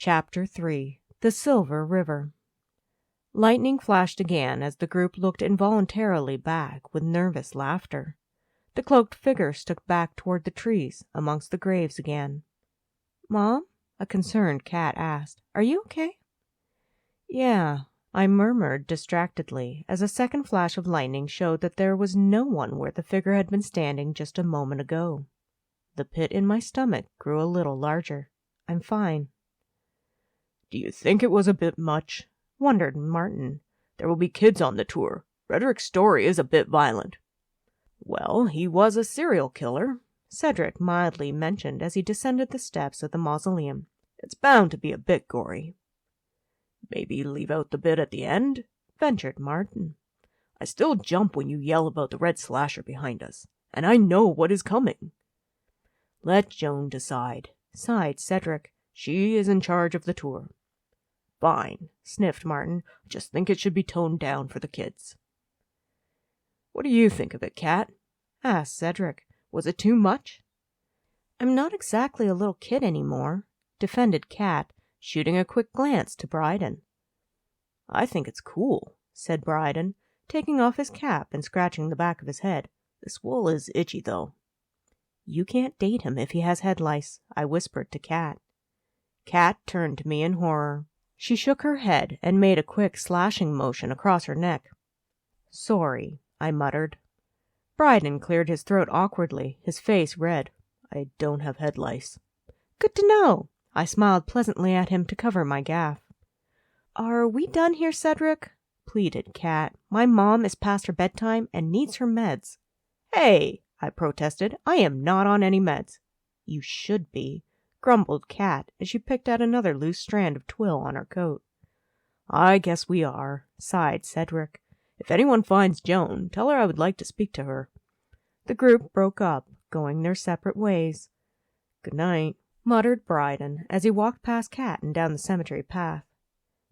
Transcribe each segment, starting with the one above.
Chapter 3. The Silver River. Lightning flashed again as the group looked involuntarily back with nervous laughter. The cloaked figure stuck back toward the trees amongst the graves again. "Mom?" a concerned cat asked. "Are you okay?" "Yeah," I murmured distractedly as a second flash of lightning showed that there was no one where the figure had been standing just a moment ago. The pit in my stomach grew a little larger. "I'm fine." "Do you think it was a bit much?" wondered Martin. "There will be kids on the tour. Frederick's story is a bit violent." "Well, he was a serial killer," Cedric mildly mentioned as he descended the steps of the mausoleum. "It's bound to be a bit gory." "Maybe leave out the bit at the end?" ventured Martin. "I still jump when you yell about the red slasher behind us, and I know what is coming." "Let Joan decide," sighed Cedric. "She is in charge of the tour." "Fine," sniffed Martin. "I just think it should be toned down for the kids." "What do you think of it, Cat?" asked Cedric. "Was it too much?" "I'm not exactly a little kid anymore," defended Cat, shooting a quick glance to Bryden. "I think it's cool," said Bryden, taking off his cap and scratching the back of his head. "This wool is itchy, though." "You can't date him if he has head lice," I whispered to Cat. Cat turned to me in horror. She shook her head and made a quick slashing motion across her neck. "Sorry," I muttered. Bryden cleared his throat awkwardly, his face red. "I don't have head lice." "Good to know." I smiled pleasantly at him to cover my gaffe. "Are we done here, Cedric?" pleaded Cat. "My mom is past her bedtime and needs her meds." "Hey!" I protested. "I am not on any meds." "You should be," grumbled Cat as she picked out another loose strand of twill on her coat. "I guess we are," sighed Cedric. "If anyone finds Joan, tell her I would like to speak to her." The group broke up, going their separate ways. "Good night," muttered Bryden as he walked past Cat and down the cemetery path.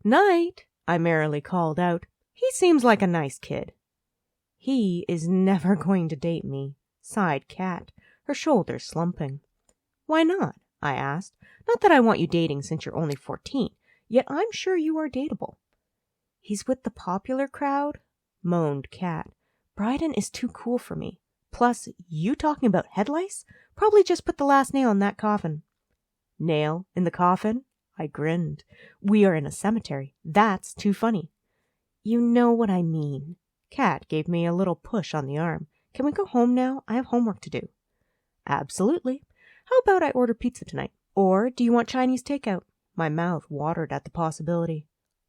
"Night," I merrily called out. "He seems like a nice kid." "He is never going to date me," sighed Cat, her shoulders slumping. "Why not?" I asked. "Not that I want you dating since you're only 14, yet I'm sure you are dateable." "He's with the popular crowd," moaned Cat. "Bryden is too cool for me. Plus, you talking about head lice probably just put the last nail in that coffin." "Nail in the coffin?" I grinned. "We are in a cemetery. That's too funny." "You know what I mean." Cat gave me a little push on the arm. "Can we go home now? I have homework to do." "Absolutely. How about I order pizza tonight? Or do you want Chinese takeout?" My mouth watered at the possibility.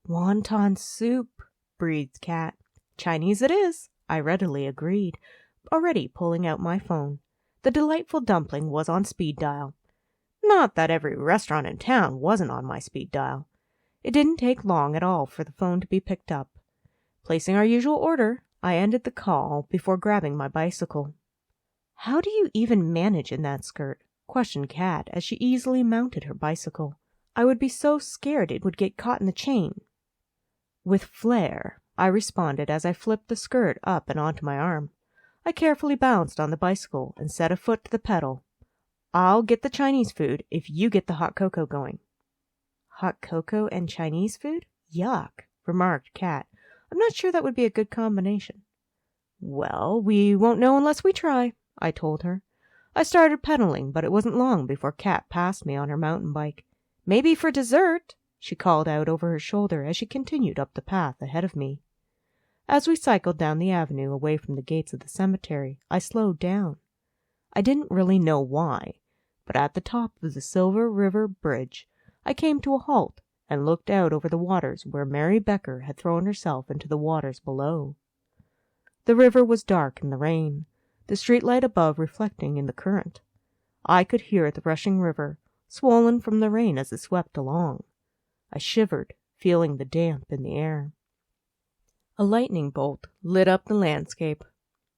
"Wonton soup," breathed Cat. "Chinese it is," I readily agreed, already pulling out my phone. The delightful dumpling was on speed dial. Not that every restaurant in town wasn't on my speed dial. It didn't take long at all for the phone to be picked up. Placing our usual order, I ended the call before grabbing my bicycle. "How do you even manage in that skirt?" questioned Cat as she easily mounted her bicycle. "I would be so scared it would get caught in the chain." "With flair," I responded as I flipped the skirt up and onto my arm. I carefully balanced on the bicycle and set a foot to the pedal. "I'll get the Chinese food if you get the hot cocoa going." "Hot cocoa and Chinese food? Yuck," remarked Cat. "I'm not sure that would be a good combination." "Well, we won't know unless we try," I told her. I started pedaling, but it wasn't long before Cat passed me on her mountain bike. "Maybe for dessert," she called out over her shoulder as she continued up the path ahead of me. As we cycled down the avenue away from the gates of the cemetery, I slowed down. I didn't really know why, but at the top of the Silver River Bridge, I came to a halt and looked out over the waters where Mary Becker had thrown herself into the waters below. The river was dark in the rain, the streetlight above reflecting in the current. I could hear the rushing river, swollen from the rain as it swept along. I shivered, feeling the damp in the air. A lightning bolt lit up the landscape.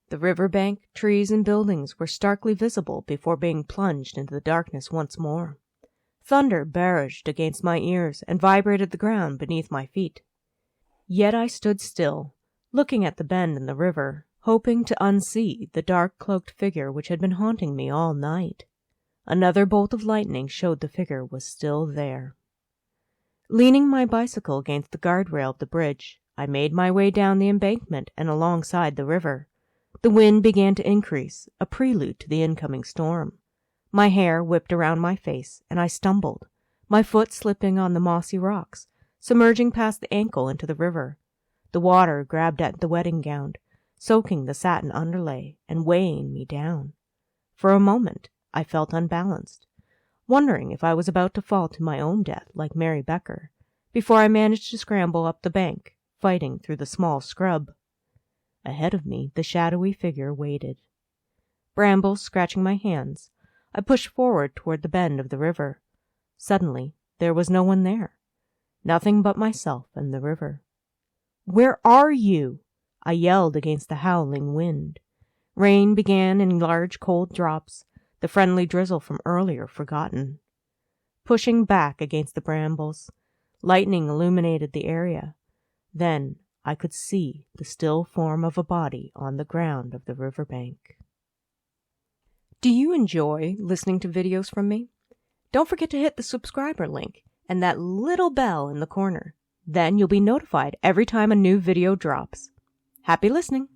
The riverbank, trees, and buildings were starkly visible before being plunged into the darkness once more. Thunder barraged against my ears and vibrated the ground beneath my feet. Yet I stood still, looking at the bend in the river, hoping to unsee the dark-cloaked figure which had been haunting me all night. Another bolt of lightning showed the figure was still there. Leaning my bicycle against the guardrail of the bridge, I made my way down the embankment and alongside the river. The wind began to increase, a prelude to the incoming storm. My hair whipped around my face, and I stumbled, my foot slipping on the mossy rocks, submerging past the ankle into the river. The water grabbed at the wedding gown, soaking the satin underlay and weighing me down. For a moment, I felt unbalanced, wondering if I was about to fall to my own death like Mary Becker, before I managed to scramble up the bank, fighting through the small scrub. Ahead of me, the shadowy figure waited. Brambles scratching my hands, I pushed forward toward the bend of the river. Suddenly, there was no one there. Nothing but myself and the river. "Where are you?" I yelled against the howling wind. Rain began in large cold drops, the friendly drizzle from earlier forgotten. Pushing back against the brambles, lightning illuminated the area. Then I could see the still form of a body on the ground of the riverbank. Do you enjoy listening to videos from me? Don't forget to hit the subscriber link and that little bell in the corner. Then you'll be notified every time a new video drops. Happy listening!